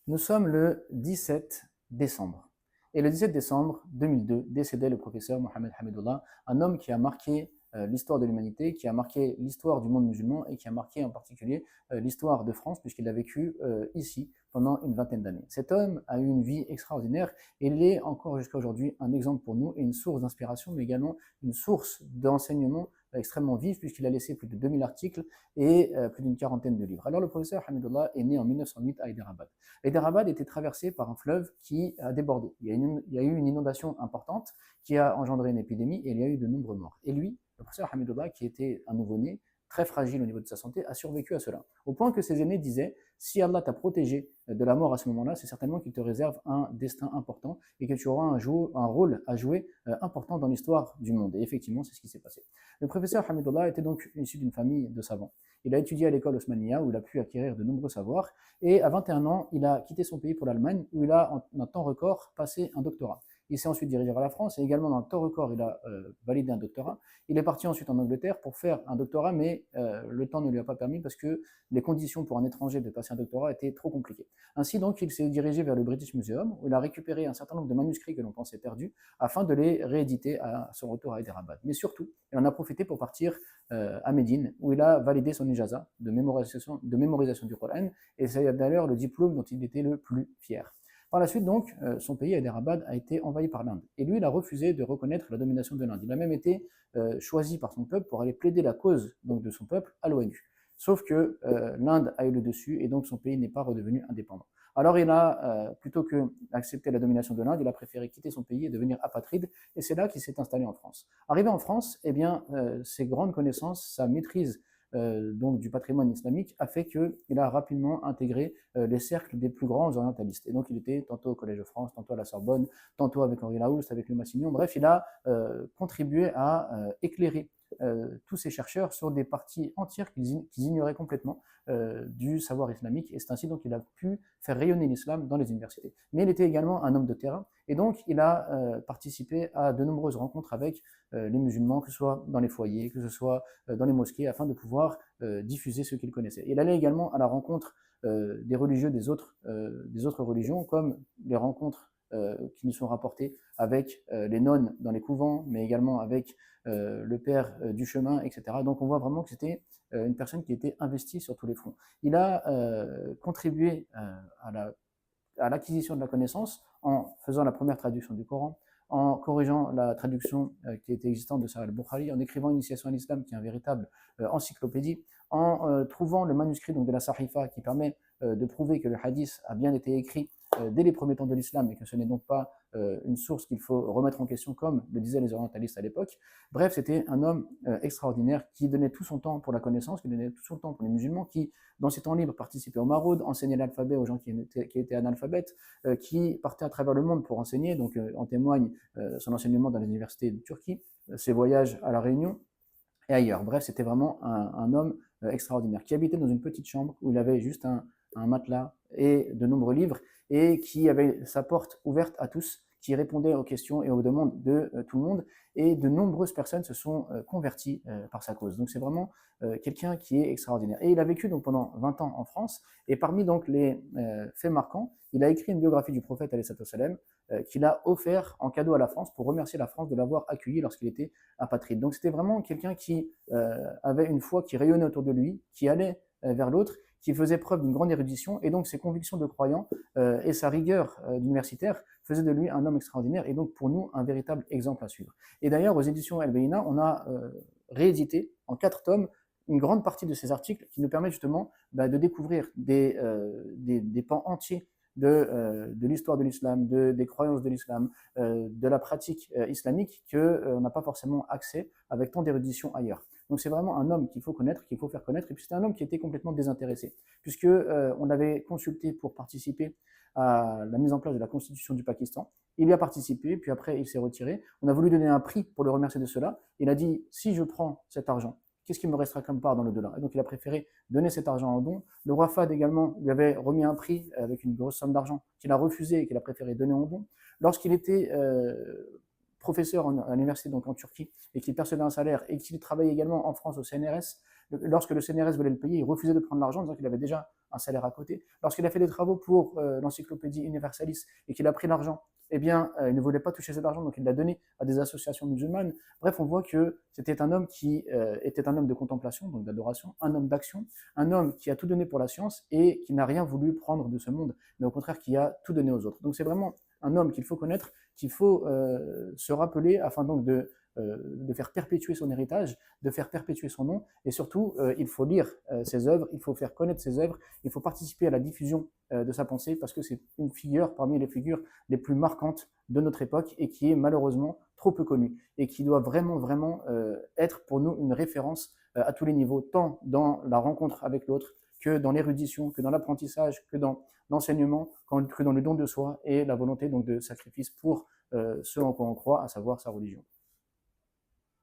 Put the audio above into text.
Nous sommes le 17 décembre. Et le 17 décembre 2002, décédait le professeur Mohamed Hamidullah, un homme qui a marqué l'histoire de l'humanité, qui a marqué l'histoire du monde musulman et qui a marqué en particulier l'histoire de France, puisqu'il a vécu ici pendant une vingtaine d'années. Cet homme a eu une vie extraordinaire et il est encore jusqu'à aujourd'hui un exemple pour nous et une source d'inspiration, mais également une source d'enseignement extrêmement vive, puisqu'il a laissé plus de 2000 articles et plus d'une quarantaine de livres. Alors le professeur Hamidullah est né en 1908 à Hyderabad. Hyderabad était traversé par un fleuve qui a débordé. Il y a eu une inondation importante qui a engendré une épidémie et il y a eu de nombreux morts. Et lui, le professeur Hamidullah, qui était un nouveau-né, très fragile au niveau de sa santé, a survécu à cela. Au point que ses aînés disaient, si Allah t'a protégé de la mort à ce moment-là, c'est certainement qu'il te réserve un destin important et que tu auras un rôle à jouer important dans l'histoire du monde. Et effectivement, c'est ce qui s'est passé. Le professeur Hamidullah était donc issu d'une famille de savants. Il a étudié à l'école Osmania où il a pu acquérir de nombreux savoirs et à 21 ans, il a quitté son pays pour l'Allemagne où il a en un temps record passé un doctorat. Il s'est ensuite dirigé vers la France et également dans le temps record, il a validé un doctorat. Il est parti ensuite en Angleterre pour faire un doctorat, mais le temps ne lui a pas permis parce que les conditions pour un étranger de passer un doctorat étaient trop compliquées. Ainsi donc, il s'est dirigé vers le British Museum où il a récupéré un certain nombre de manuscrits que l'on pensait perdus afin de les rééditer à son retour à Hyderabad. Mais surtout, il en a profité pour partir à Médine où il a validé son ijaza de mémorisation du Coran et c'est d'ailleurs le diplôme dont il était le plus fier. Par la suite, donc, son pays, Hyderabad, a été envahi par l'Inde. Et lui, il a refusé de reconnaître la domination de l'Inde. Il a même été choisi par son peuple pour aller plaider la cause donc, de son peuple à l'ONU. Sauf que l'Inde a eu le dessus et donc son pays n'est pas redevenu indépendant. Alors il a, plutôt que d'accepter la domination de l'Inde, il a préféré quitter son pays et devenir apatride. Et c'est là qu'il s'est installé en France. Arrivé en France, eh bien, ses grandes connaissances, sa maîtrise donc du patrimoine islamique a fait qu'il a rapidement intégré les cercles des plus grands orientalistes. Et donc il était tantôt au Collège de France, tantôt à la Sorbonne, tantôt avec Henri Laoust, avec le Massignon. Bref, il a contribué à éclairer tous ces chercheurs sur des parties entières qu'ils ignoraient complètement du savoir islamique. Et c'est ainsi donc qu'il a pu faire rayonner l'islam dans les universités. Mais il était également un homme de terrain. Et donc il a participé à de nombreuses rencontres avec les musulmans, que ce soit dans les foyers, que ce soit dans les mosquées, afin de pouvoir diffuser ce qu'il connaissait. Il allait également à la rencontre des religieux des autres religions, comme les rencontres qui nous sont rapportées avec les nonnes dans les couvents, mais également avec le père du chemin, etc. Donc on voit vraiment que c'était une personne qui était investie sur tous les fronts. Il a contribué à l'acquisition de la connaissance en faisant la première traduction du Coran, en corrigeant la traduction qui était existante de Sahih al-Bukhari, en écrivant Initiation à l'Islam, qui est un véritable encyclopédie, en trouvant le manuscrit donc, de la Sahifa, qui permet de prouver que le hadith a bien été écrit dès les premiers temps de l'islam et que ce n'est donc pas une source qu'il faut remettre en question comme le disaient les orientalistes à l'époque. Bref, c'était un homme extraordinaire qui donnait tout son temps pour la connaissance, qui donnait tout son temps pour les musulmans, qui, dans ses temps libres, participait au maraudes, enseignait l'alphabet aux gens qui étaient analphabètes, qui partait à travers le monde pour enseigner. Donc, en témoigne son enseignement dans les universités de Turquie, ses voyages à La Réunion et ailleurs. Bref, c'était vraiment un homme extraordinaire qui habitait dans une petite chambre où il avait juste un matelas et de nombreux livres et qui avait sa porte ouverte à tous, qui répondait aux questions et aux demandes de tout le monde. Et de nombreuses personnes se sont converties par sa cause. Donc c'est vraiment quelqu'un qui est extraordinaire. Et il a vécu donc pendant 20 ans en France. Et parmi donc les faits marquants, il a écrit une biographie du prophète salam qu'il a offert en cadeau à la France pour remercier la France de l'avoir accueilli lorsqu'il était apatride. Donc c'était vraiment quelqu'un qui avait une foi qui rayonnait autour de lui, qui allait vers l'autre, qui faisait preuve d'une grande érudition, et donc ses convictions de croyant et sa rigueur universitaire faisaient de lui un homme extraordinaire, et donc pour nous un véritable exemple à suivre. Et d'ailleurs aux éditions El Beina, on a réédité en 4 tomes une grande partie de ces articles qui nous permettent justement de découvrir des pans entiers de l'histoire de l'islam, des croyances de l'islam, de la pratique islamique qu'on n'a pas forcément accès avec tant d'érudition ailleurs. Donc c'est vraiment un homme qu'il faut connaître, qu'il faut faire connaître, et puis c'était un homme qui était complètement désintéressé, puisque on l'avait consulté pour participer à la mise en place de la constitution du Pakistan. Il y a participé, puis après il s'est retiré. On a voulu donner un prix pour le remercier de cela. Il a dit, si je prends cet argent, qu'est-ce qui me restera comme part dans le dollar? Et donc il a préféré donner cet argent en don. Le roi Fahd également lui avait remis un prix avec une grosse somme d'argent qu'il a refusé et qu'il a préféré donner en don. Lorsqu'il était professeur à l'université donc en Turquie et qu'il percevait un salaire et qu'il travaillait également en France au CNRS, lorsque le CNRS voulait le payer, il refusait de prendre l'argent en disant qu'il avait déjà un salaire à côté. Lorsqu'il a fait des travaux pour l'Encyclopédie Universalis et qu'il a pris l'argent, eh bien, il ne voulait pas toucher cet argent, donc il l'a donné à des associations musulmanes. Bref, on voit que c'était un homme qui était un homme de contemplation, donc d'adoration, un homme d'action, un homme qui a tout donné pour la science et qui n'a rien voulu prendre de ce monde, mais au contraire qui a tout donné aux autres. Donc c'est vraiment un homme qu'il faut connaître, qu'il faut se rappeler afin donc de faire perpétuer son héritage, de faire perpétuer son nom, et surtout, il faut lire ses œuvres, il faut faire connaître ses œuvres, il faut participer à la diffusion de sa pensée, parce que c'est une figure parmi les figures les plus marquantes de notre époque, et qui est malheureusement trop peu connue, et qui doit vraiment être pour nous une référence à tous les niveaux, tant dans la rencontre avec l'autre, que dans l'érudition, que dans l'apprentissage, que dans l'enseignement, que dans le don de soi, et la volonté donc de sacrifice pour ce en quoi on croit, à savoir sa religion.